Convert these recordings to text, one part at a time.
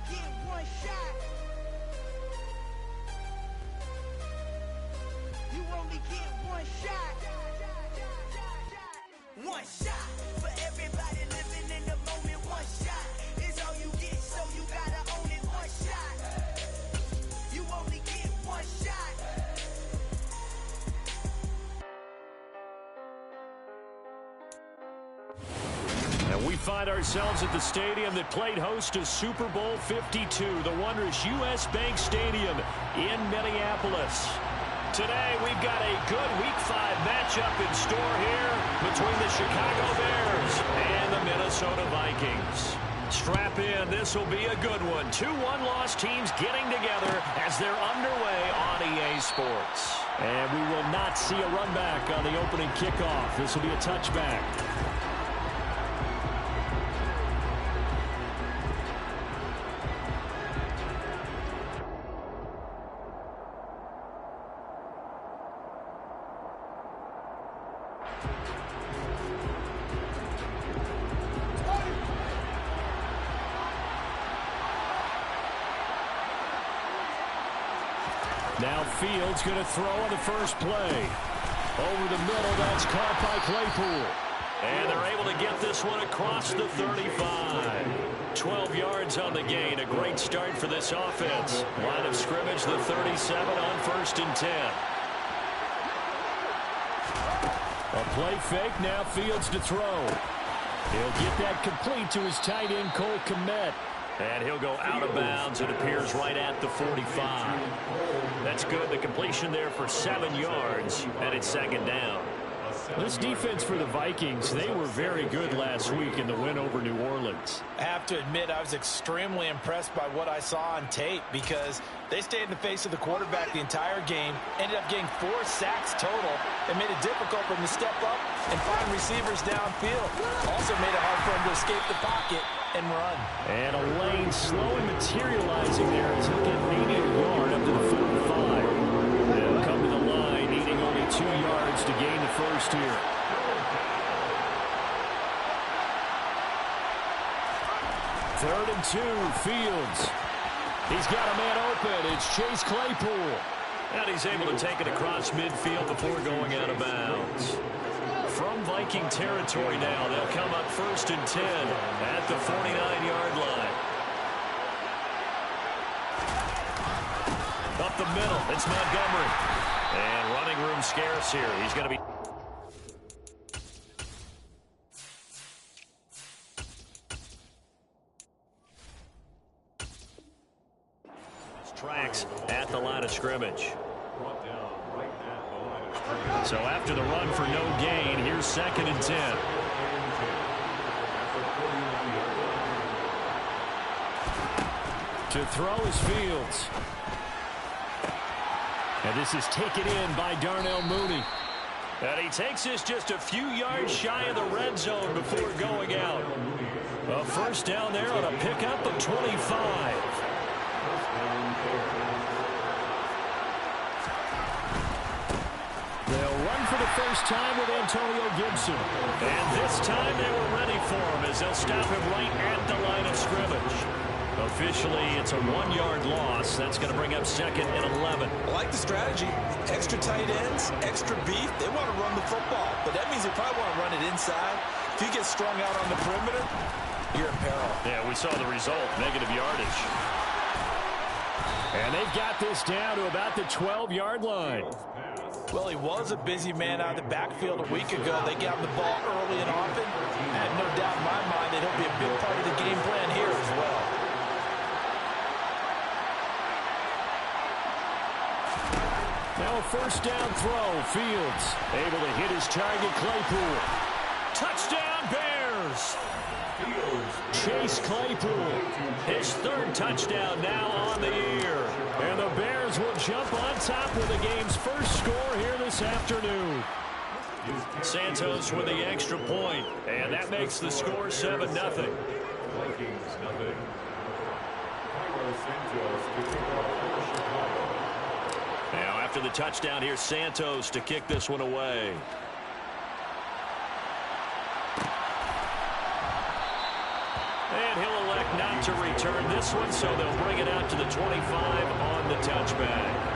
get one shot. You only get one shot. One shot for everybody living in the moment. One shot is all you get, so you gotta own it. One shot. You only get one shot. And we find ourselves at the stadium that played host to Super Bowl 52, the wondrous U.S. Bank Stadium in Minneapolis. Today, we've got a good Week 5 matchup in store here between the Chicago Bears and the Minnesota Vikings. Strap in, this will be a good one. Two one-loss teams getting together as they're underway on EA Sports. And we will not see a run back on the opening kickoff. This will be a touchback. Now Fields going to throw on the first play. Over the middle, that's caught by Claypool. And they're able to get this one across the 35. 12 yards on the gain. A great start for this offense. Line of scrimmage, the 37 on 1st and 10. A play fake, now Fields to throw. He'll get that complete to his tight end, Cole Kmet. And he'll go out of bounds. It appears right at the 45. That's good. The completion there for 7 yards, and it's 2nd down. This defense for the Vikings, they were very good last week in the win over New Orleans. I have to admit, I was extremely impressed by what I saw on tape because they stayed in the face of the quarterback the entire game, ended up getting 4 sacks total, and made it difficult for them to step up and find receivers downfield. Also made it hard for them to escape the pocket and run. And a lane slowly materializing there as he'll get maybe a yard up to the 45. They'll come to the line, needing only 2 yards to gain the first here. Third and 2, Fields. He's got a man open. It's Chase Claypool. And he's able to take it across midfield before going out of bounds. From Viking territory now, they'll come up 1st and 10 at the 49-yard line. Up the middle, it's Montgomery. And running room scarce here. He's going to be... Tracks at the line of scrimmage. So after the run for no gain, here's 2nd and 10. To throw is Fields. And this is taken in by Darnell Mooney. And he takes this just a few yards shy of the red zone before going out. A first down there on a pickup of 25. They'll run for the first time with Antonio Gibson. And this time they were ready for him as they'll stop him right at the line of scrimmage. Officially, it's a 1-yard loss. That's going to bring up 2nd and 11. I like the strategy. Extra tight ends, extra beef. They want to run the football, but that means they probably want to run it inside. If you get strung out on the perimeter, you're in peril. Yeah, we saw the result, negative yardage. And they've got this down to about the 12-yard line. Well, he was a busy man out of the backfield a week ago. They got him the ball early and often. I have no doubt in my mind that he'll be a big part of the game plan here as well. Now a first down throw. Fields able to hit his target, Claypool. Touchdown, Bears! Chase Claypool, his 3rd touchdown now on the year. And the Bears will jump on top with the game's first score here this afternoon. Santos with the extra point, and that makes the score 7-0. Now after the touchdown, here's Santos to kick this one away. And he'll elect not to return this one, so they'll bring it out to the 25 on the touchback.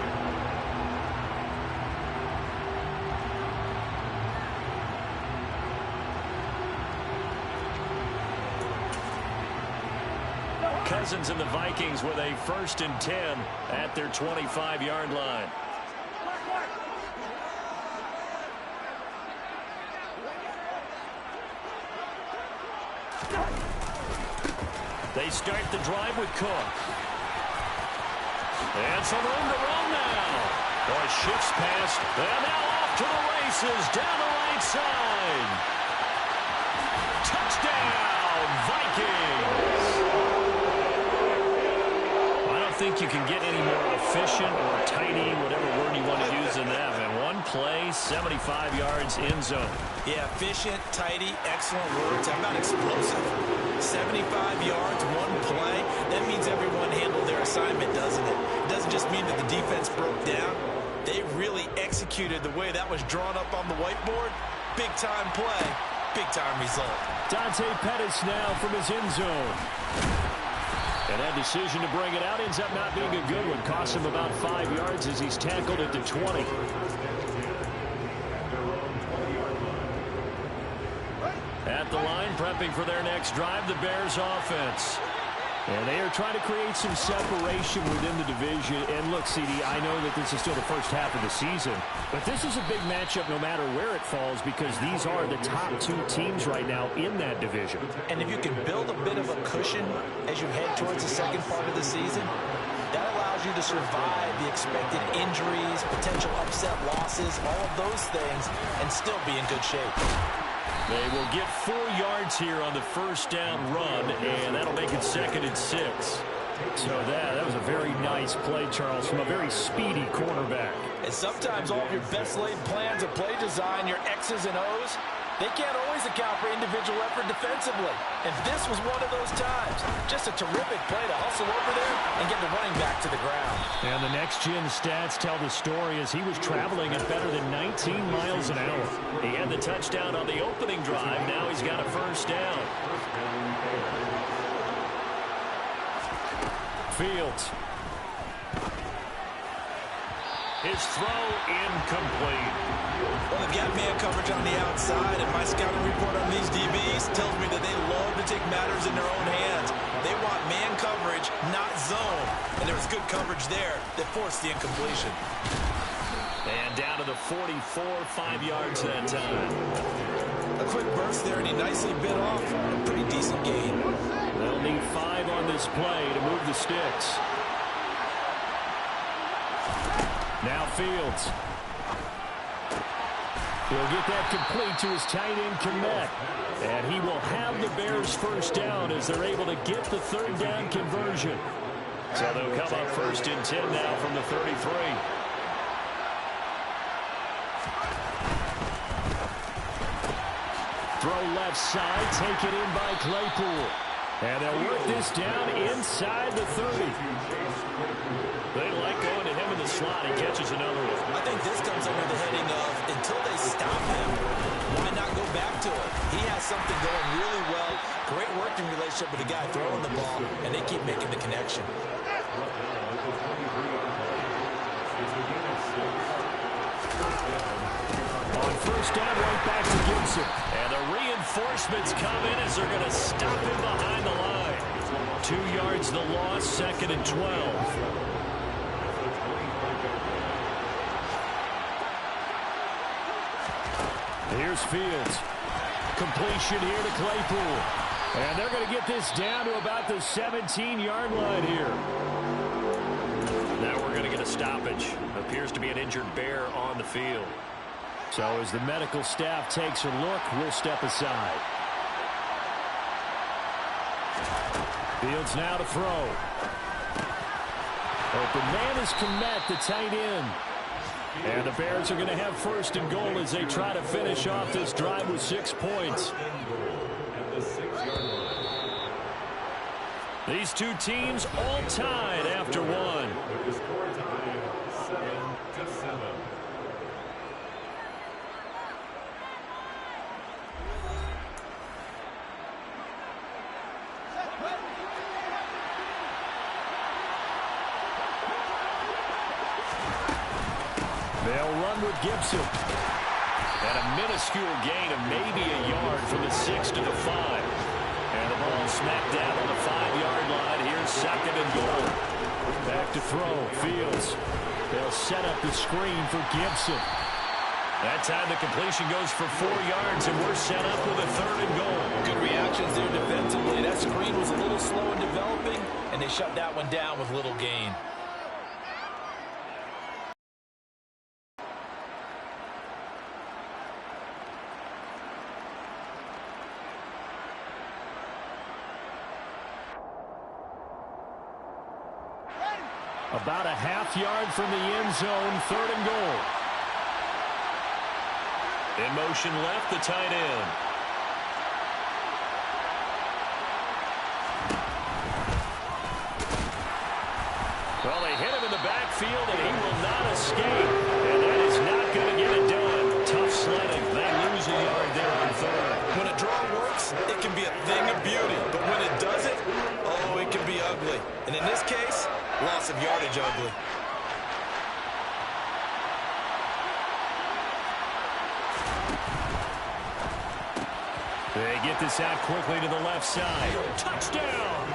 Cousins and the Vikings with a 1st and 10 at their 25-yard line. They start the drive with Cook. And some room to run now. Boy, shifts past. And now off to the races down the right side. Touchdown, Vikings. I think you can get any more efficient or tidy, whatever word you want to use in that. And one play, 75 yards in zone. Yeah, efficient, tidy, excellent words. How about explosive? 75 yards, one play. That means everyone handled their assignment, doesn't it? It doesn't just mean that the defense broke down. They really executed the way that was drawn up on the whiteboard. Big-time play, big-time result. Dante Pettis now from his end zone. And that decision to bring it out ends up not being a good one. Costs him about 5 yards as he's tackled at the 20. At the line, prepping for their next drive, the Bears offense. And they are trying to create some separation within the division. And look, CD, I know that this is still the first half of the season, but this is a big matchup no matter where it falls because these are the top 2 teams right now in that division. And if you can build a bit of a cushion as you head towards the second part of the season, that allows you to survive the expected injuries, potential upset losses, all of those things, and still be in good shape. They will get 4 yards here on the first down run, and that'll make it 2nd and 6. So that was a very nice play, Charles, from a very speedy quarterback. And sometimes all of your best laid plans of play design, your X's and O's, they can't always account for individual effort defensively. And this was one of those times. Just a terrific play to hustle over there and get the running back to the ground. And the next-gen stats tell the story as he was traveling at better than 19 miles an hour. He had the touchdown on the opening drive. Now he's got a first down. Fields. His throw incomplete. Well, they've got man coverage on the outside, and my scouting report on these DBs tells me that they love to take matters in their own hands. They want man coverage, not zone. And there was good coverage there that forced the incompletion. And down to the 44, 5 yards that time. A quick burst there, and he nicely bit off a pretty decent gain. They'll need 5 on this play to move the sticks. Now Fields. He'll get that complete to his tight end, Komet. And he will have the Bears first down as they're able to get the 3rd down conversion. So they'll come up 1st and 10 now from the 33. Throw left side, take it in by Claypool. And they'll work this down inside the 30. They like going to him in the slot. He catches another one. I think this comes under the heading of until they stop him, why not go back to it? He has something going really well. Great working relationship with the guy throwing the ball, and they keep making the connection. On first down, right back to Gibson. And the reinforcements come in as they're going to stop him behind the line. 2 yards the loss, 2nd and 12. Here's Fields. Completion here to Claypool. And they're going to get this down to about the 17-yard line here. Now we're going to get a stoppage. Appears to be an injured Bear on the field. So as the medical staff takes a look, we'll step aside. Fields now to throw. Open man is Komet, the tight end. And the Bears are going to have 1st and goal as they try to finish off this drive with 6 points. These two teams all tied after one. They'll run with Gibson. And a minuscule gain of maybe a yard from the 6 to the 5. And the ball smacked down on the 5-yard line. Here's 2nd and goal. Back to throw. Fields. They'll set up the screen for Gibson. That time the completion goes for 4 yards, and we're set up with a 3rd and goal. Good reactions there defensively. That screen was a little slow in developing, and they shut that one down with little gain. About a half yard from the end zone, 3rd and goal. In motion left, the tight end. Well, they hit him in the backfield, and he will not escape. And that is not going to get it done. Tough sledding. They lose a yard there on 3rd. When a draw works, it can be a thing of beauty. But when it doesn't, oh, it can be ugly. And in this case, loss of yardage ugly. They get this out quickly to the left side. Touchdown!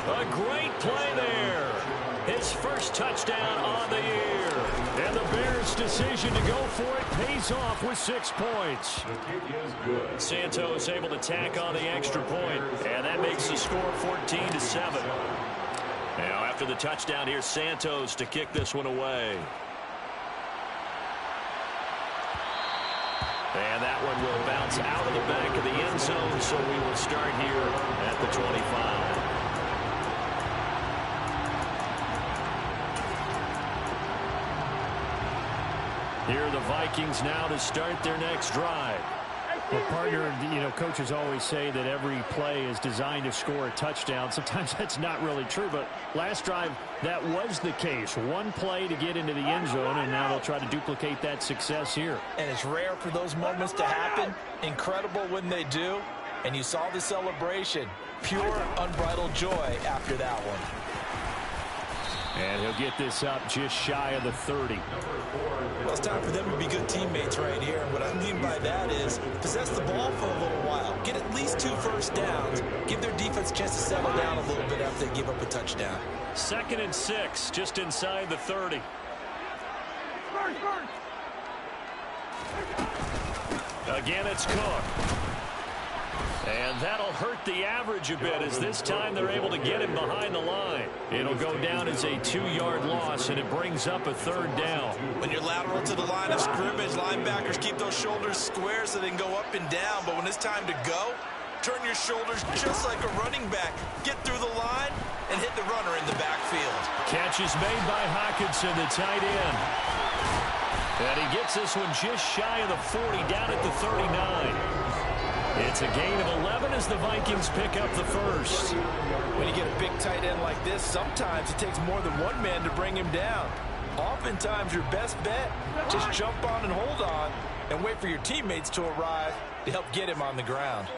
A great play there. His first touchdown on the year. And the Bears' decision to go for it pays off with 6 points. Santos able to tack on the extra point, and that makes the score 14-7. Now after the touchdown, here's Santos to kick this one away. And that one will bounce out of the back of the end zone, so we will start here at the 25. Here are the Vikings now to start their next drive. Well, partner, coaches always say that every play is designed to score a touchdown. Sometimes that's not really true, but last drive, that was the case. One play to get into the end zone, and now they'll try to duplicate that success here. And it's rare for those moments to happen. Incredible when they do. And you saw the celebration. Pure, unbridled joy after that one. And he'll get this up just shy of the 30. Well, it's time for them to be good teammates right here. And what I mean by that is possess the ball for a little while. Get at least 2 first downs. Give their defense a chance to settle down a little bit after they give up a touchdown. 2nd and 6, just inside the 30. Again, it's Cook. And that'll hurt the average a bit, as this time they're able to get him behind the line. It'll go down as a 2-yard loss, and it brings up a 3rd down. When you're lateral to the line of scrimmage, linebackers keep those shoulders square so they can go up and down. But when it's time to go, turn your shoulders just like a running back. Get through the line and hit the runner in the backfield. Catch is made by Hockenson, the tight end. And he gets this one just shy of the 40, down at the 39. It's a gain of 11 as the Vikings pick up the first. When you get a big tight end like this, sometimes it takes more than one man to bring him down. Oftentimes, your best bet, just jump on and hold on and wait for your teammates to arrive to help get him on the ground.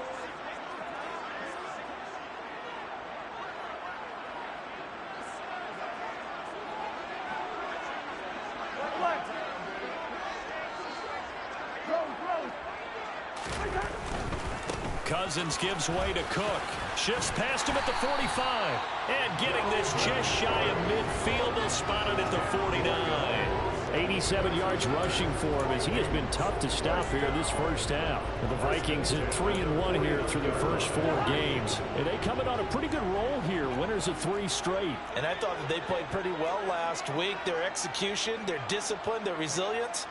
Cousins gives way to Cook. Shifts past him at the 45. And getting this just shy of midfield. They'll spot it at the 49. 87 yards rushing for him, as he has been tough to stop here this first half. And the Vikings at 3-1 here through their first 4 games. And they coming on a pretty good roll here. Winners of 3 straight. And I thought that they played pretty well last week. Their execution, their discipline, their resilience,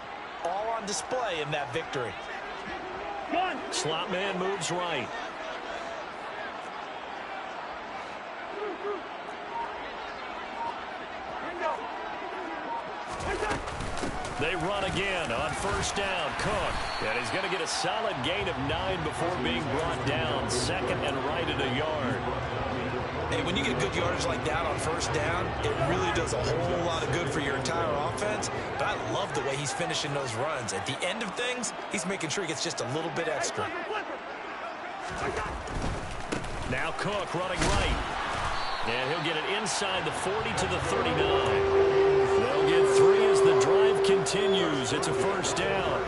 all on display in that victory. Slot man moves right. They run again on first down. Cook. And he's going to get a solid gain of 9 before being brought down. 2nd and right at a yard. Hey, when you get good yardage like that on first down, it really does a whole lot of good for your entire offense. But I love the way he's finishing those runs. At the end of things, he's making sure he gets just a little bit extra. Now Cook running right. And he'll get it inside the 40 to the 39. They'll get 3 as the drive continues. It's a first down.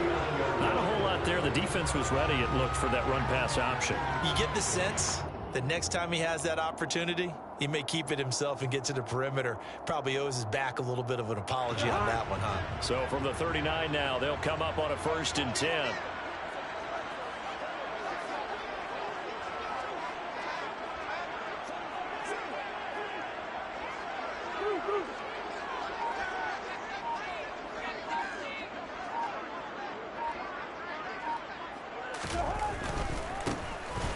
Not a whole lot there. The defense was ready, it looked, for that run-pass option. You get the sense that next time he has that opportunity, he may keep it himself and get to the perimeter. Probably owes his back a little bit of an apology on that one, huh? So from the 39 now, they'll come up on a 1st and 10.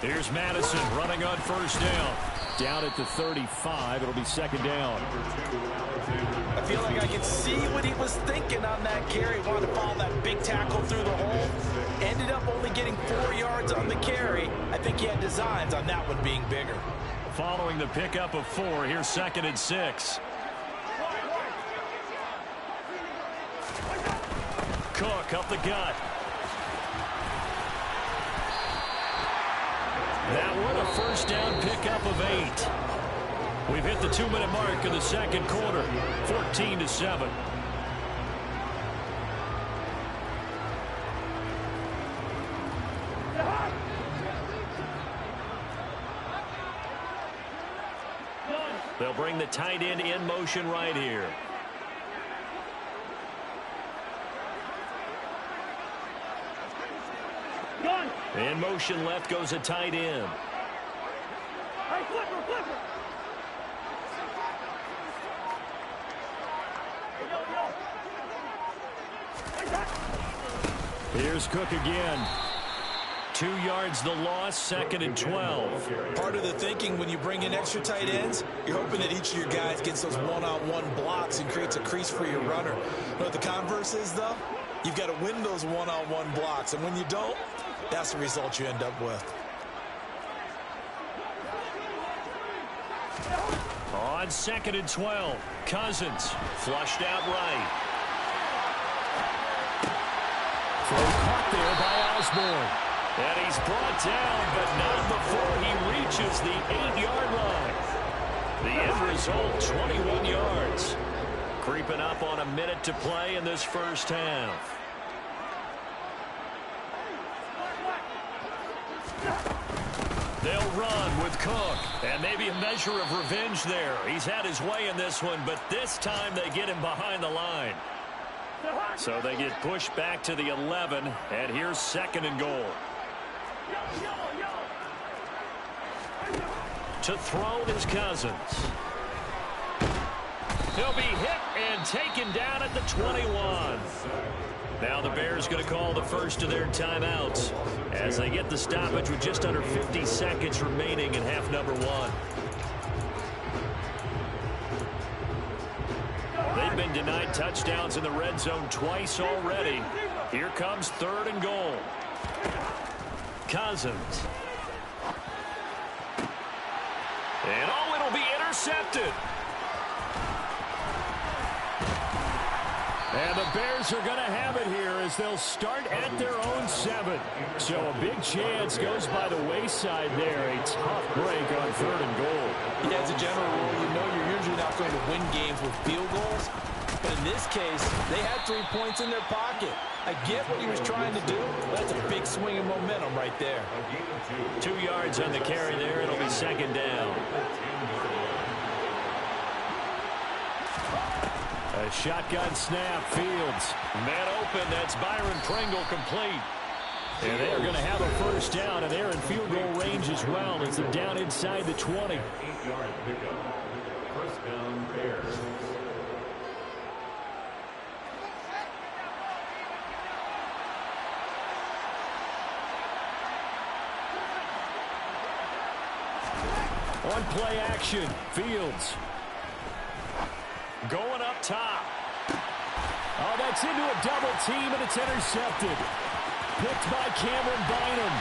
Here's Madison running on 1st down. Down at the 35. It'll be 2nd down. I feel like I can see what he was thinking on that carry. Wanted to follow that big tackle through the hole. Ended up only getting 4 yards on the carry. I think he had designs on that one being bigger. Following the pickup of 4, here's 2nd and 6. Cook up the gut. That one a 1st down pickup of 8. We've hit the 2-minute mark in the 2nd quarter. 14-7. They'll bring the tight end in motion right here. In motion left goes a tight end. Here's Cook again. 2 yards the loss, 2nd and 12. Part of the thinking when you bring in extra tight ends, you're hoping that each of your guys gets those one-on-one blocks and creates a crease for your runner. You know what the converse is, though? You've got to win those one-on-one blocks, and when you don't, that's the result you end up with. On 2nd and 12, Cousins flushed out right. Throw caught there by Osborne. And he's brought down, but not before he reaches the 8-yard line. The end result, 21 yards. Creeping up on a minute to play in this 1st half. They'll run with Cook, and maybe a measure of revenge there. He's had his way in this one, but this time they get him behind the line. So they get pushed back to the 11, and here's 2nd and goal. To throw is Cousins. He'll be hit and taken down at the 21. Now the Bears going to call the first of their timeouts as they get the stoppage with just under 50 seconds remaining in half number 1. They've been denied touchdowns in the red zone twice already. Here comes 3rd and goal. Cousins. And oh, it'll be intercepted. And the Bears are going to have it here as they'll start at their own 7. So a big chance goes by the wayside there. A tough break on 3rd and goal. Yeah, as a general rule, you know you're usually not going to win games with field goals. But in this case, they had 3 points in their pocket. I get what he was trying to do. That's a big swing of momentum right there. 2 yards on the carry there. It'll be 2nd down. A shotgun snap, Fields. Man open, that's Byron Pringle complete. And they are going to have a 1st down, and they're in field goal range as well as they're down inside the 20. 8-yard pickup. 1st down, Bears. On play action, Fields. Going up top. Oh, that's into a double team, and it's intercepted. Picked by Cameron Bynum.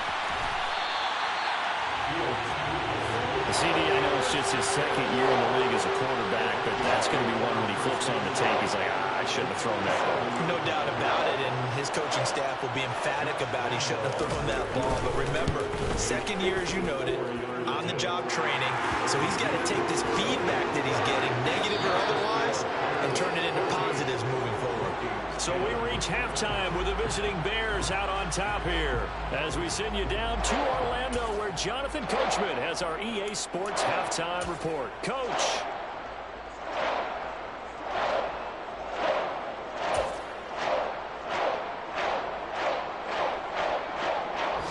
The CD, I know it's just his 2nd year in the league as a quarterback, but that's going to be one when he flips on the tape. He's like, I shouldn't have thrown that ball. No doubt about it, and his coaching staff will be emphatic about he shouldn't have thrown that ball. But remember, 2nd year, as you noted, on-the-job training, so he's got to take this feedback that he's getting, negative or otherwise, and turn it into positives moving forward. So we reach halftime with the visiting Bears out on top here as we send you down to Orlando where Jonathan Coachman has our EA Sports halftime report. Coach.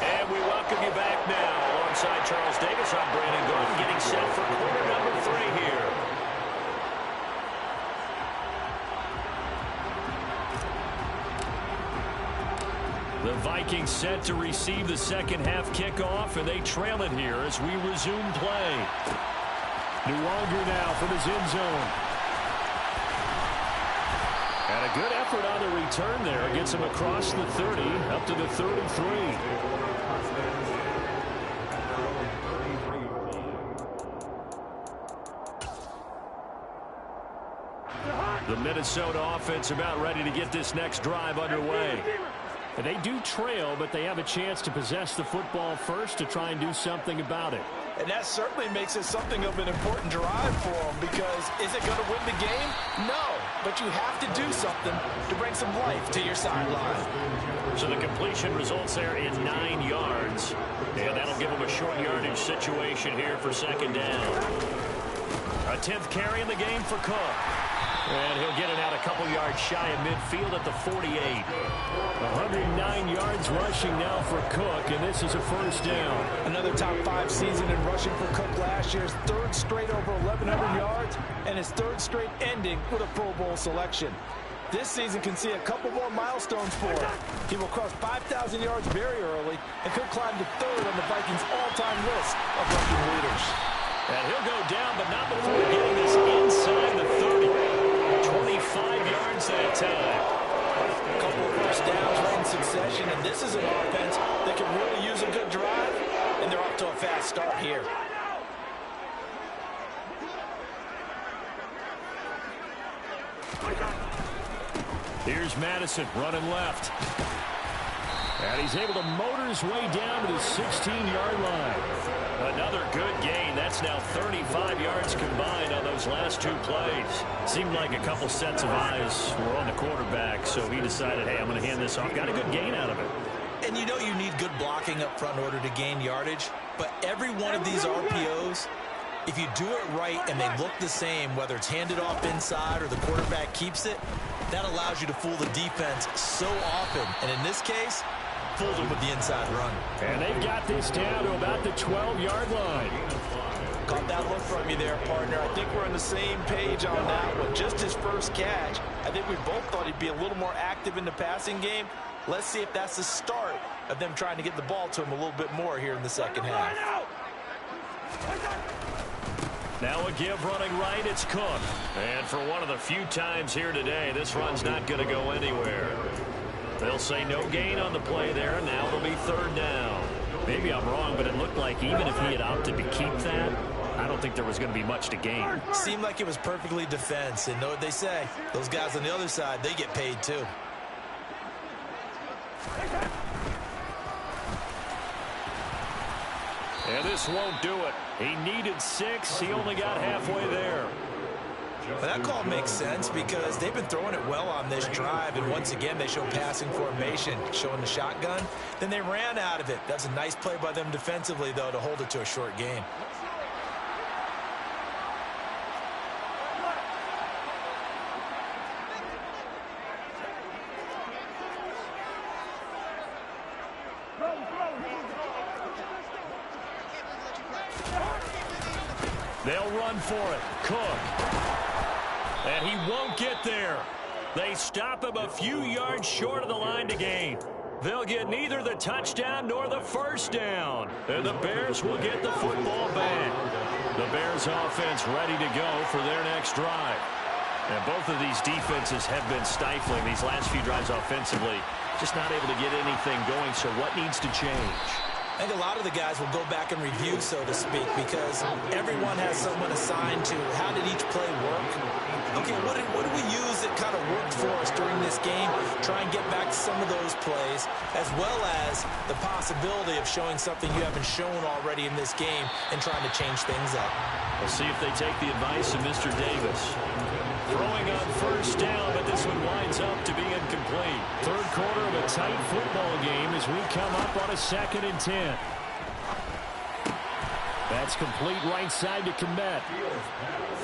And we welcome you back now. Alongside Charles Davis, I'm Brandon Gordon getting set for quarter number 3 here. The Vikings set to receive the second half kickoff, and they trail it here as we resume play. Nwanger now from his end zone. And a good effort on the return there. Gets him across the 30, up to the 33. The Minnesota offense about ready to get this next drive underway. And they do trail, but they have a chance to possess the football first to try and do something about it. And that certainly makes it something of an important drive for them, because is it going to win the game? No, but you have to do something to bring some life to your sideline. So the completion results there in 9 yards, and that'll give them a short yardage situation here for second down. A 10th carry in the game for Cook. And he'll get it out a couple yards shy of midfield at the 48. 109 yards rushing now for Cook, and this is a first down. Another top 5 season in rushing for Cook last year's 3rd straight over 1,100 yards, and his 3rd straight ending with a Pro Bowl selection. This season can see a couple more milestones for him. He will cross 5,000 yards very early and could climb to 3rd on the Vikings' all-time list of rushing leaders. And he'll go down, but not before getting this inside the 30. 25 yards that time. A couple of first downs right in succession, and this is an offense that can really use a good drive, and they're off to a fast start here. Here's Madison running left. And he's able to motor his way down to the 16-yard line. Another good gain. That's now 35 yards combined on those last 2 plays. Seemed like a couple sets of eyes were on the quarterback, so he decided, hey, I'm going to hand this off. Got a good gain out of it. And you know you need good blocking up front in order to gain yardage, but every one of these RPOs, if you do it right and they look the same, whether it's handed off inside or the quarterback keeps it, that allows you to fool the defense so often. And in this case, fooled them with the inside run. And they've got this down to about the 12-yard line. Caught that look from you there, partner. I think we're on the same page on that one. Just his first catch. I think we both thought he'd be a little more active in the passing game. Let's see if that's the start of them trying to get the ball to him a little bit more here in the second half. Now a give running right, it's Cook. And for one of the few times here today, this run's not going to go anywhere. They'll say no gain on the play there, and now it'll be 3rd down. Maybe I'm wrong, but it looked like even if he had opted to keep that, I don't think there was going to be much to gain. Seemed like it was perfectly defense, and know what they say. Those guys on the other side, they get paid too. And this won't do it. He needed 6. He only got halfway there. But that call makes sense because they've been throwing it well on this drive, and once again they show passing formation, showing the shotgun. Then they ran out of it. That's a nice play by them defensively, though, to hold it to a short gain. They'll run for it. Cook. And he won't get there. They stop him a few yards short of the line to gain. They'll get neither the touchdown nor the first down. And the Bears will get the football back. The Bears offense ready to go for their next drive. And both of these defenses have been stifling these last few drives offensively. Just not able to get anything going. So what needs to change? I think a lot of the guys will go back and review, so to speak, because everyone has someone assigned to how did each play work. Okay, what did we use that kind of worked for us during this game? Try and get back to some of those plays, as well as the possibility of showing something you haven't shown already in this game and trying to change things up. We'll see if they take the advice of Mr. Davis. Throwing on first down, but this one winds up to be incomplete. Third quarter of a tight football game as we come up on a 2nd and 10. That's complete right side to Kmet.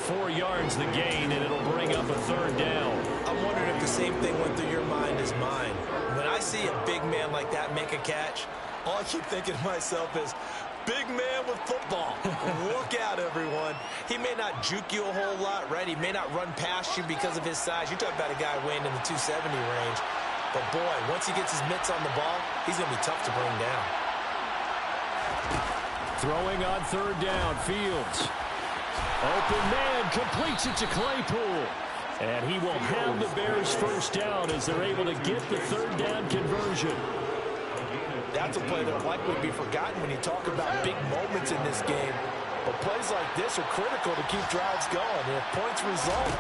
4 yards the gain, and it'll bring up a 3rd down. I'm wondering if the same thing went through your mind as mine. When I see a big man like that make a catch, all I keep thinking to myself is, big man with football. Look out, everyone. He may not juke you a whole lot, right? He may not run past you because of his size. You're talking about a guy weighing in the 270 range. But, boy, once he gets his mitts on the ball, he's going to be tough to bring down. Throwing on 3rd down, Fields. Open man, completes it to Claypool. And he will have the Bears' first down as they're able to get the 3rd down conversion. That's a play that will likely be forgotten when you talk about big moments in this game. But plays like this are critical to keep drives going. And if points result,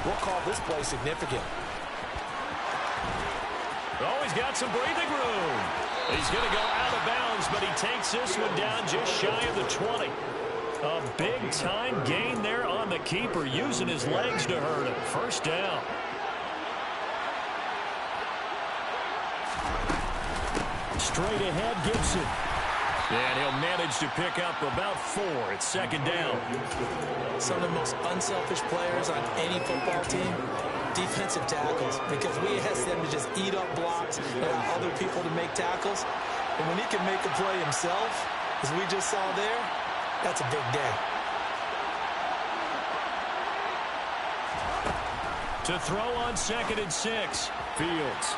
we'll call this play significant. Oh, he's got some breathing room. He's going to go out of bounds, but he takes this one down just shy of the 20. A big-time gain there on the keeper, using his legs to hurt him. First down. Straight ahead, Gibson. And he'll manage to pick up about 4 at 2nd down. Some of the most unselfish players on any football team, defensive tackles, because we ask them to just eat up blocks and allow other people to make tackles. And when he can make a play himself, as we just saw there, that's a big day. To throw on 2nd and 6. Fields.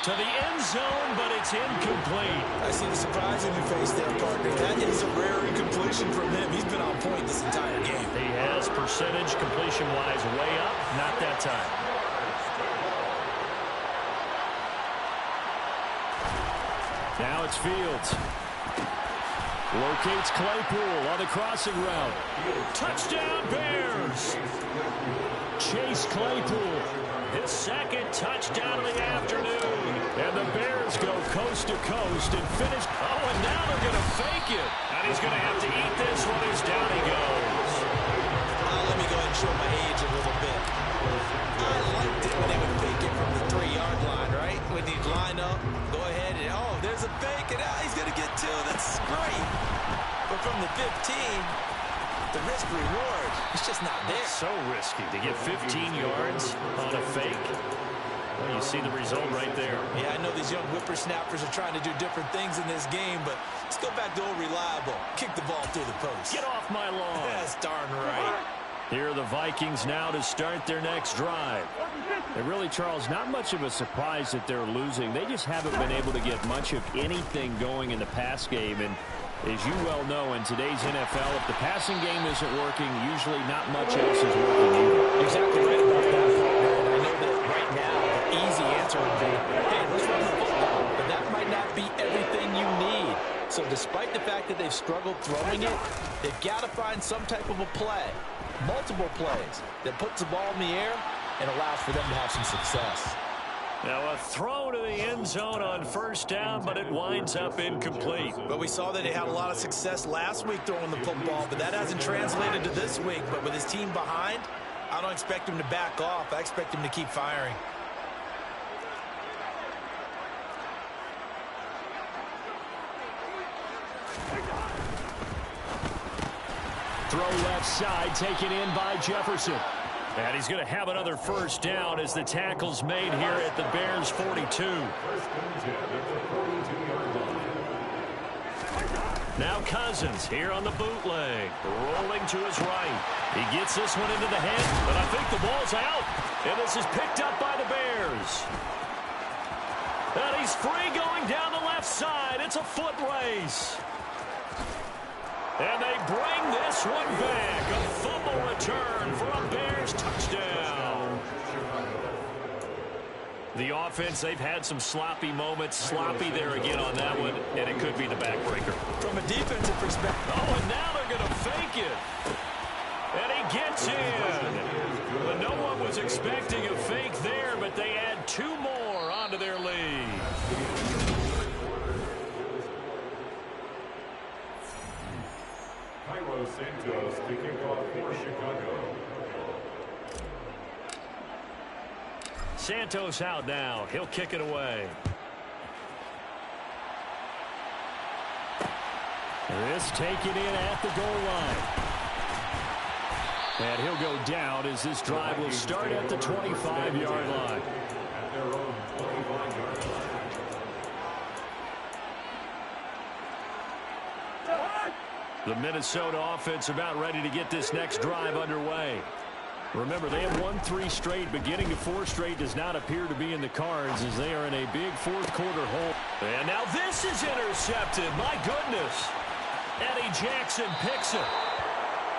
To the end zone, but it's incomplete. I see the surprise in your face there, partner. That is a rare incompletion from him. He's been on point this entire game. He has percentage completion-wise way up. Not that time. Now it's Fields. Locates Claypool on the crossing route. Touchdown, Bears! Chase Claypool. His 2nd touchdown of the afternoon. And the Bears go coast to coast and finish. Oh, and now they're going to fake it. And he's going to have to eat this one as down he goes. Let me go ahead and show my age a little bit. I liked it when they would fake it from the 3-yard line, right? When he'd line up, go ahead, and oh, there's a fake, and he's going to get 2. That's great. But from the 15, the risk-reward, it's just not there. So risky to get 15 yards on a fake. Well, you see the result right there. Yeah, I know these young whippersnappers are trying to do different things in this game, but let's go back to old reliable. Kick the ball through the post. Get off my lawn. That's darn right. Here are the Vikings now to start their next drive. And really, Charles, not much of a surprise that they're losing. They just haven't been able to get much of anything going in the pass game. And as you well know, in today's NFL, if the passing game isn't working, usually not much else is working either. Exactly right about that. I know that right now, the easy answer would be, hey, let's run the football. But that might not be everything you need. So despite the fact that they've struggled throwing it, they've got to find some type of a play, multiple plays, that puts the ball in the air and allows for them to have some success. Now a throw to the end zone on first down, but it winds up incomplete. But we saw that he had a lot of success last week throwing the football, but that hasn't translated to this week. But with his team behind, I don't expect him to back off. I expect him to keep firing. Throw left side, taken in by Jefferson. And he's going to have another first down as the tackle's made here at the Bears' 42. Now Cousins here on the bootleg, rolling to his right. He gets this one into the head, but I think the ball's out. And this is picked up by the Bears. And he's free going down the left side. It's a foot race. And they bring this one back. A fumble return for a Bears touchdown. The offense, they've had some sloppy moments. Sloppy there again on that one, and it could be the backbreaker. From a defensive perspective. Oh, and now they're going to fake it. And he gets in. But no one was expecting a fake there, but they add 2 more onto their lead. Santos to kick off for Chicago. Santos out now. He'll kick it away. This taken in at the goal line. And he'll go down as this drive will start at the 25-yard line. At their own 25-yard line. The Minnesota offense about ready to get this next drive underway. Remember, they have won 3 straight, but getting to 4 straight does not appear to be in the cards as they are in a big fourth-quarter hole. And now this is intercepted. My goodness. Eddie Jackson picks it.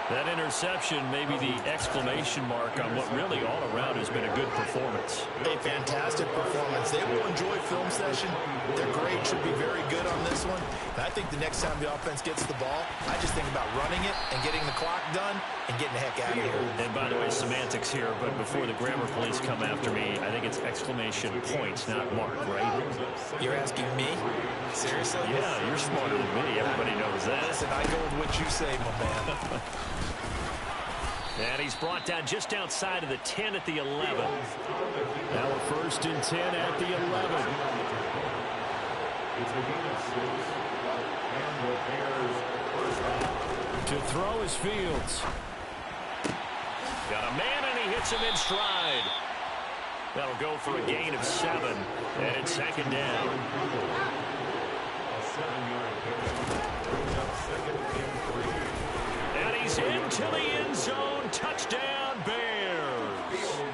That interception may be the exclamation mark on what really all around has been a good performance. A fantastic performance. They will enjoy film session. Their grade should be very good on this one. And I think the next time the offense gets the ball, I just think about running it and getting the clock done and getting the heck out of here. And by the way, semantics here, but before the grammar police come after me, I think it's exclamation points, not mark, right? You're asking me? Seriously? Yeah, you're smarter than me. Everybody knows that. Listen, I go with what you say, my man. And he's brought down just outside of the 10 at the 11. Now a 1st and 10 at the 11. It's a gain of 6. And the Bears first down. To throw is Fields. Got a man and he hits him in stride. That'll go for a gain of 7. And it's 2nd down. A 7-yard pickup. Brings up 2nd and 3. And he's into the end zone. Touchdown, Bears.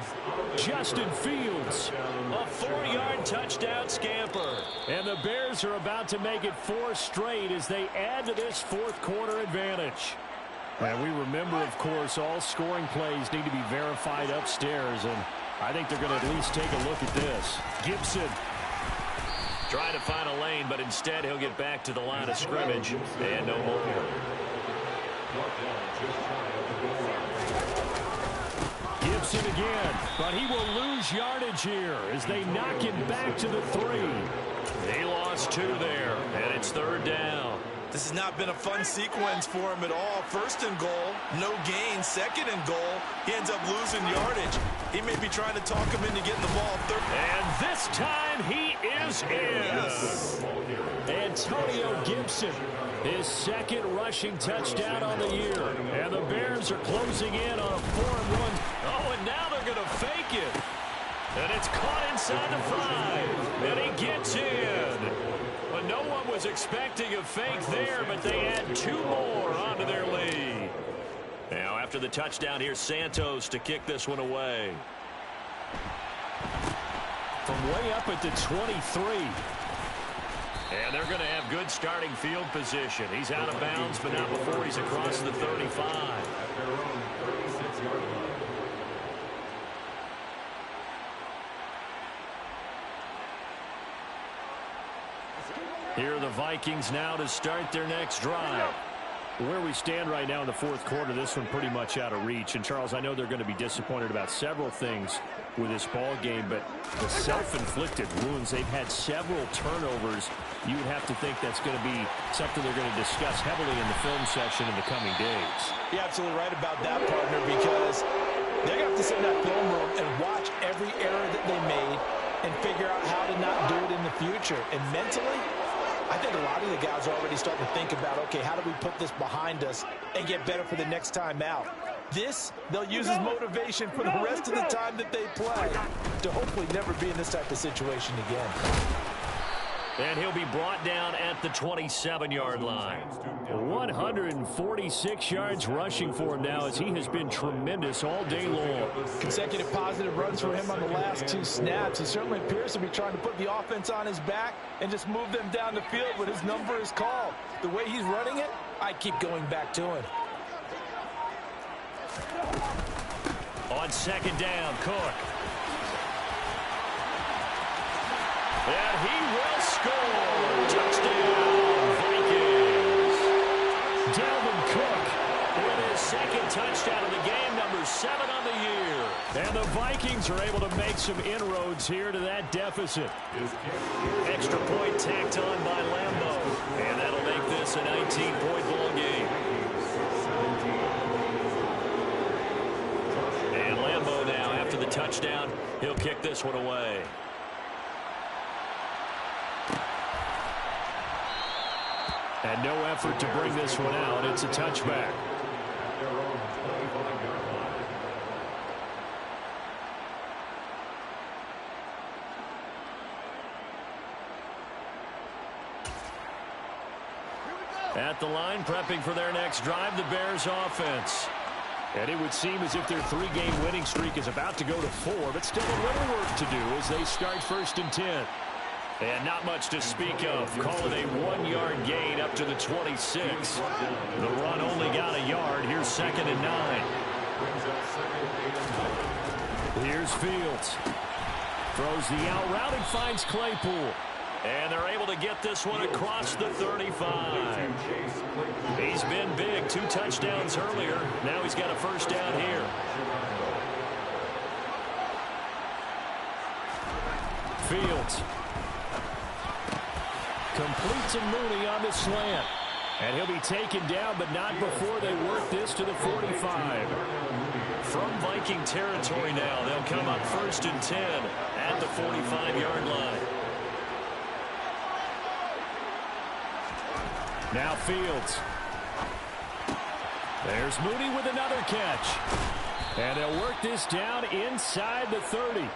Justin Fields, a 4-yard touchdown scamper. And the Bears are about to make it 4 straight as they add to this fourth-quarter advantage. And we remember, of course, all scoring plays need to be verified upstairs, and I think they're going to at least take a look at this. Gibson trying to find a lane, but instead he'll get back to the line of scrimmage and no more. Gibson again, but he will lose yardage here as they knock him back to the 3. They lost 2 there, and it's 3rd down. This has not been a fun sequence for him at all. 1st and goal, no gain. 2nd and goal, he ends up losing yardage. He may be trying to talk him into getting the ball. And this time he is in. Yes. Antonio Gibson, his 2nd rushing touchdown on the year. And the Bears are closing in on a 4-1. Oh, and now they're going to fake it. And it's caught inside the 5. And he gets in. But no one was expecting a fake there, but they add 2 more onto their lead. Now, after the touchdown, here's Santos to kick this one away. From way up at the 23. And they're going to have good starting field position. He's out of bounds, but not before he's across the 35. At their own 36-yard line. Here are the Vikings now to start their next drive. Where we stand right now in the fourth quarter, this one pretty much out of reach. And, Charles, I know they're going to be disappointed about several things with this ball game, but the self-inflicted wounds, they've had several turnovers. You would have to think that's going to be something they're going to discuss heavily in the film session in the coming days. You're absolutely right about that, partner, because they're going to have to sit in that film room and watch every error that they made and figure out how to not do it in the future. And mentally, I think a lot of the guys are already starting to think about, okay, how do we put this behind us and get better for the next time out? This, they'll use as motivation for the rest of the time that they play to hopefully never be in this type of situation again. And he'll be brought down at the 27-yard line. 146 yards rushing for him now as he has been tremendous all day long. Consecutive positive runs for him on the last 2 snaps. He certainly appears to be trying to put the offense on his back and just move them down the field when his number is called. The way he's running it, I keep going back to him. On 2nd down, Cook. And he will score. Touchdown, Vikings. Dalvin Cook with his 2nd touchdown of the game, number 7 on the year. And the Vikings are able to make some inroads here to that deficit. Extra point tacked on by Lambeau. And that'll make this a 19-point ball game. And Lambeau now, after the touchdown. He'll kick this one away. And no effort to bring this one out. It's a touchback. At the line, prepping for their next drive, the Bears offense. And it would seem as if their 3-game winning streak is about to go to 4, but still a little work to do as they start 1st and 10. And not much to speak of. Call it a 1-yard gain up to the 26. The run only got a yard. Here's 2nd and 9. Here's Fields. Throws the out route and finds Claypool. And they're able to get this one across the 35. He's been big. 2 touchdowns earlier. Now he's got a 1st down here. Fields. Completes a Mooney on the slant. And he'll be taken down, but not before they work this to the 45. From Viking territory now, they'll come up 1st and 10 at the 45-yard line. Now Fields. There's Mooney with another catch. And they'll work this down inside the 30.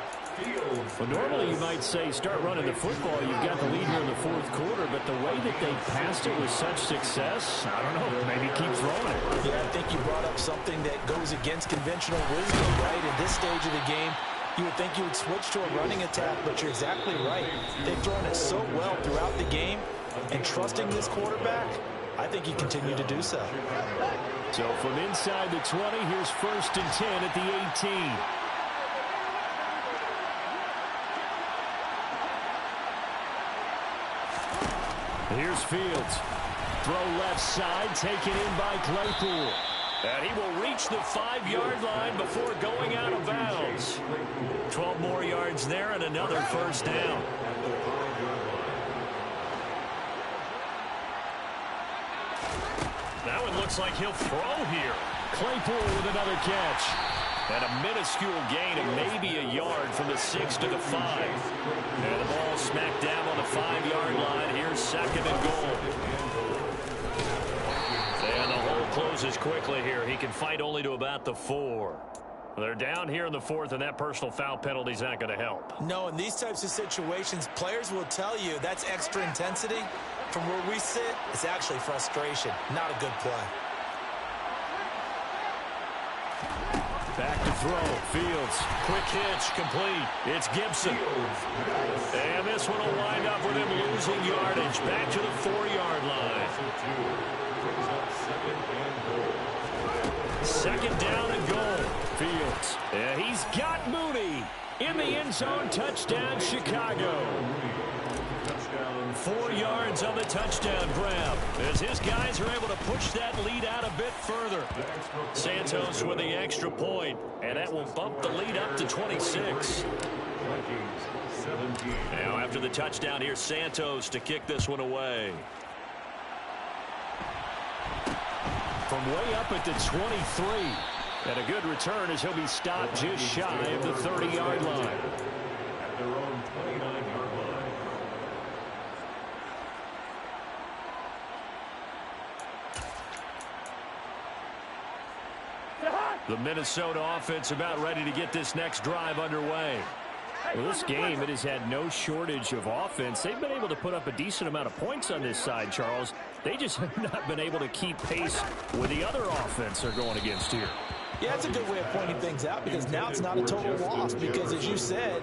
Well, normally you might say start running the football. You've got the lead here in the 4th quarter, but the way that they passed it with such success, I don't know, maybe keep throwing it. Yeah, I think you brought up something that goes against conventional wisdom, right? At this stage of the game, you would think you would switch to a running attack, but you're exactly right. They've thrown it so well throughout the game, and trusting this quarterback, I think he continued to do so. So from inside the 20, here's 1st and 10 at the 18. Here's Fields. Throw left side, taken in by Claypool. And he will reach the 5-yard line before going out of bounds. 12 more yards there and another 1st down. Now it looks like he'll throw here. Claypool with another catch. And a minuscule gain of maybe a yard from the 6 to the 5. And the ball smacked down on the 5-yard line. Here's 2nd and goal. And the hole closes quickly here. He can fight only to about the 4. They're down here in the 4th, and that personal foul penalty is not going to help. No, in these types of situations, players will tell you that's extra intensity. From where we sit, it's actually frustration, not a good play. Back to throw. Fields. Quick hitch. Complete. It's Gibson. And this one will wind up with him losing yardage. Back to the 4-yard line. 2nd down and goal. Fields. And he's got Mooney in the end zone. Touchdown, Chicago. 4 yards on the touchdown grab as his guys are able to push that lead out a bit further. Santos with the extra point, and that will bump the lead up to 26. Now after the touchdown, here's Santos to kick this one away. From way up at the 23. And a good return as he'll be stopped just shy of the 30-yard line. At their own 29-yard line. The Minnesota offense about ready to get this next drive underway. Well, this game, it has had no shortage of offense. They've been able to put up a decent amount of points on this side, Charles. They just have not been able to keep pace with the other offense they're going against here. Yeah, that's a good way of pointing things out because now it's not a total loss because, as you said,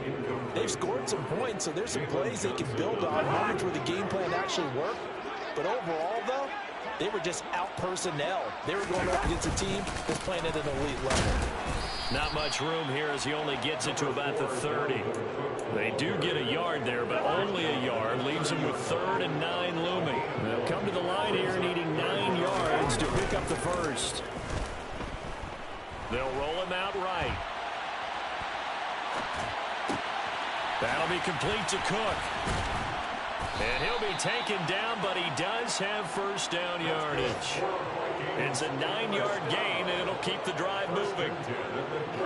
they've scored some points, so there's some plays they can build on, moments where the game plan actually worked. But overall, though, they were just out-personnel. They were going up against a team that's playing at an elite level. Not much room here as he only gets it to about the 30. They do get a yard there, but only a yard. Leaves them with 3rd and 9 looming. They'll come to the line here needing 9 yards to pick up the 1st. They'll roll him out right. That'll be complete to Cook. And he'll be taken down, but he does have 1st down yardage. It's a 9-yard gain, and it'll keep the drive moving.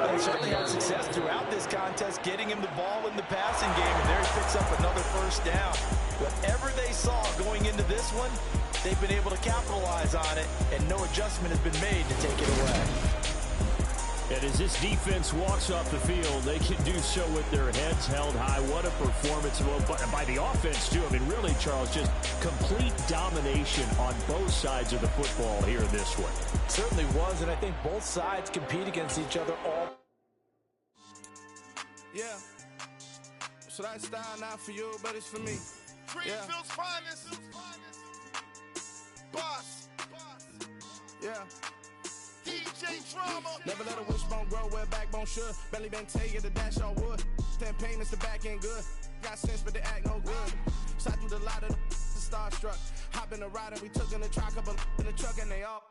They certainly had success throughout this contest, getting him the ball in the passing game, and there he picks up another first down. Whatever they saw going into this one, they've been able to capitalize on it, and no adjustment has been made to take it away. And as this defense walks off the field, they can do so with their heads held high. What a performance by the offense, too. I mean, really, Charles, just complete domination on both sides of the football here in this one. Certainly was, and I think both sides compete against each other all. Yeah. So that style not for you, but it's for me. Greenfield's finest. Boss. Yeah. DJ Drama. Never let a wishbone grow where a backbone should. Belly been take it to dash on wood. 10 payments the back end good. Got sense but they act no good. Shot through the lot of the starstruck. Hop in the ride and we took in the truck up in the truck and they all.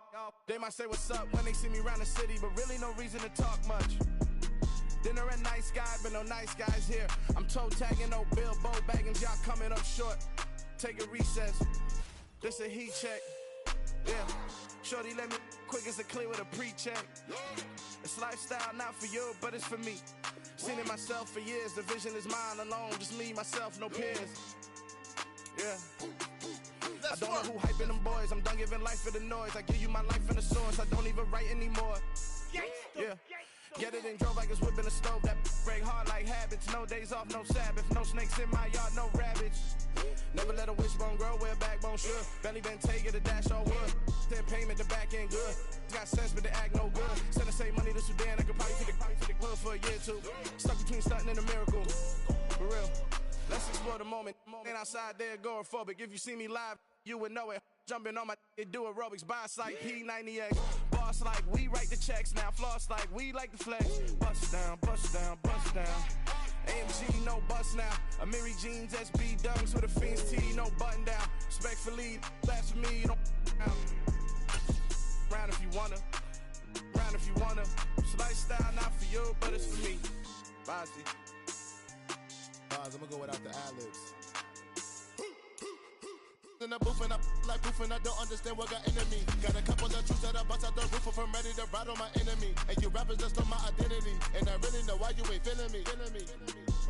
They might say what's up when they see me around the city, but really no reason to talk much. Dinner at nice guy, but no nice guys here. I'm toe tagging, no Bilbo bagging, y'all coming up short. Take a recess. This a heat check. Yeah. Shorty let me quick as a clear with a pre-check. It's lifestyle not for you, but it's for me. Seen it myself for years. The vision is mine alone. Just me, myself, no peers. Yeah. I don't know who hyping them boys. I'm done giving life for the noise. I give you my life in the source. I don't even write anymore. Yeah. Get it and drove like it's whipping a stove. That break hard like habits. No days off, no Sabbath. No snakes in my yard, no rabbits. Never let a wishbone grow where a backbone should. Belly been take it to dash on wood. 10 payment, the back end good. Got sense, but they act no good. Send us say money to Sudan. I could probably take the hood for a year or two. Stuck between stunting and a miracle. For real. Let's explore the moment. Ain't outside there agoraphobic. If you see me live, you would know it. Jumping on my do aerobics, buy like P90X. Boss like we write the checks now. Floss like we like the flex. Bust down, bust down, bust down. AMG, no bust now. Amiri jeans, SB dunks with a Fiends tee, no button down. Respectfully, that's for me, you don't round if you wanna. Round if you wanna. It's lifestyle not for you, but it's for me. Bossy. I'm gonna go without the ad-libs. In the booth and I like proof and I don't understand what got into me. Got a couple of truths that I bust out the roof if I'm ready to ride on my enemy. And you rappers just stole my identity, and I really know why you ain't feeling me.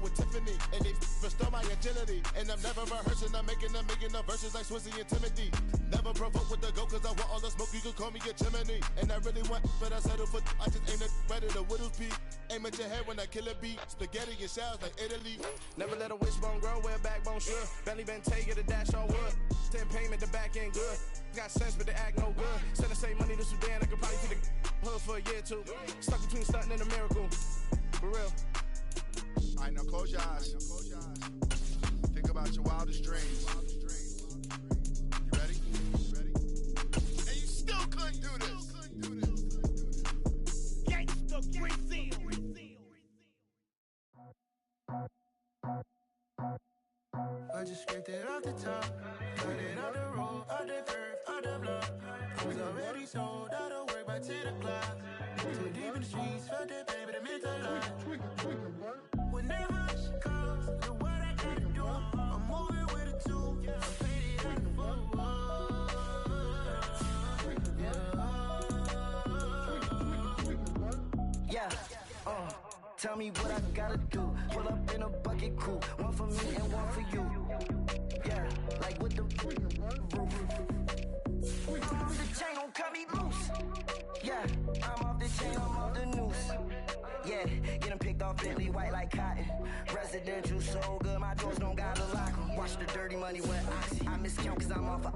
With Tiffany, and they restore my agility. And I'm never rehearsing, I'm making the verses like Swizzy and Timothy. Never provoke with the go, cause I want all the smoke, you can call me a chimney. And I really want, but I settle for, I just aim it ready to whittle peak. Aim at your head when I kill a beat. Spaghetti and shells like Italy. Never let a wishbone grow where a backbone should. Belly been take it to dash on wood. 10 payment, the back end good. Got sense, but they act no good. Send us say money to Sudan, I could probably take the hood for a year or two. Stuck between stunting and a miracle. For real. Alright, now close your eyes. Think about your wildest dreams. You ready? And you still couldn't do this. Gangsta Brazil. I just scraped it off the top, cut it out the road, out the curve, out the block. I was already sold, out of work by 10 o'clock. Too deep in the streets, felt that baby, that meant a lot. Whenever she calls, look what I gotta do. I'm moving with a two, I paid it out the full. Yeah. Tell me what I gotta do. Pull up in a bucket crew, one for me and one for you. Yeah, like with the roof. The chain don't cut me loose. Yeah, I'm off the chain, I'm off the noose. Yeah, get them picked off Bentley white like cotton. Residential so good, my doors don't gotta lock 'em. Watch the dirty money with oxy. I miscount cause I'm off a.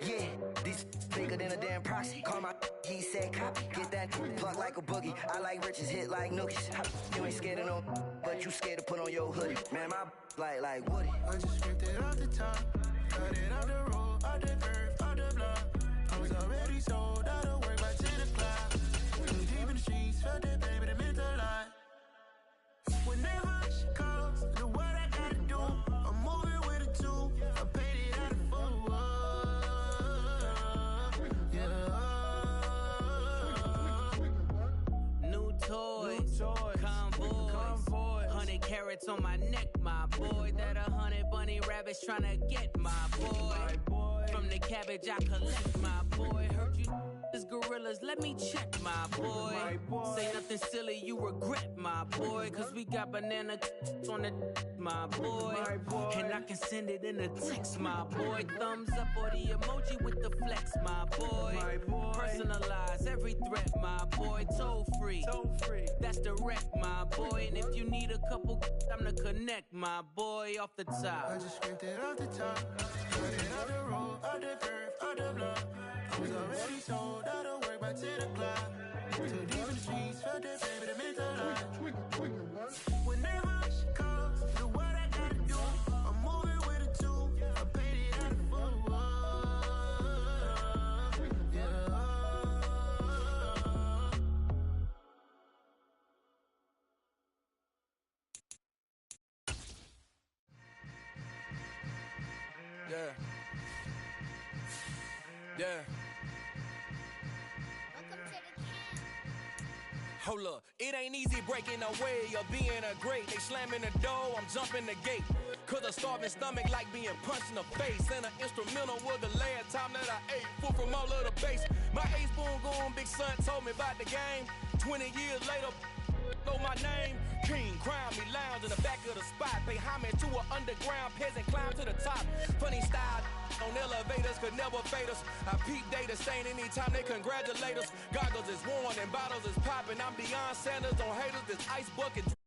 Yeah, these bigger than a damn proxy. Call my he said copy. Get that plug like a boogie. I like riches, hit like nookies. You ain't scared of no, but you scared to put on your hoodie. Man, my like Woody. I just scraped it off the top, cut it out the road, out the curve, out the block. I was already sold, out of work by 10 o'clock. Too deep in the streets, felt that baby, that meant a lot. Whenever she calls, look what I gotta do. I'm moving with a two, I paid it out of full. New toys, convoys, 100 carats on my neck, my boy. That 100 bunny rabbits tryna get my boy. From the cabbage I collect, my boy. Heard you is gorillas, let me check, my boy. Say nothing silly, you regret, my boy. Cause we got banana on the my boy. And I can send it in a text, my boy. Thumbs up or the emoji with the flex, my boy. Personalize every threat, my boy. Toll free, that's direct, my boy. And if you need a couple, I'm to connect, my boy. Off the top, I just scraped it off the top. Got it out the road, out the curve, out the block. I was already told I don't work by 10 o'clock. Too deep in the streets, felt that baby, that meant a lot. Whenever she calls, do what I gotta do. I'm moving with a two. I paid it out of full. Yeah. Yeah. Hold up, it ain't easy breaking away or being a great. They slamming the door, I'm jumping the gate. Cause a starving stomach like being punched in the face. And an instrumental was the last time that I ate. Food from all of the bass. My ace spoon going, big son told me about the game. 20 years later, know my name. King, crown me, lounge in the back of the spot. Pay homage to an underground peasant, climb to the top. Funny style on elevators could never fade us. I peep data stain anytime they congratulate us. Goggles is worn and bottles is popping. I'm Deion Sanders on haters, this ice bucket.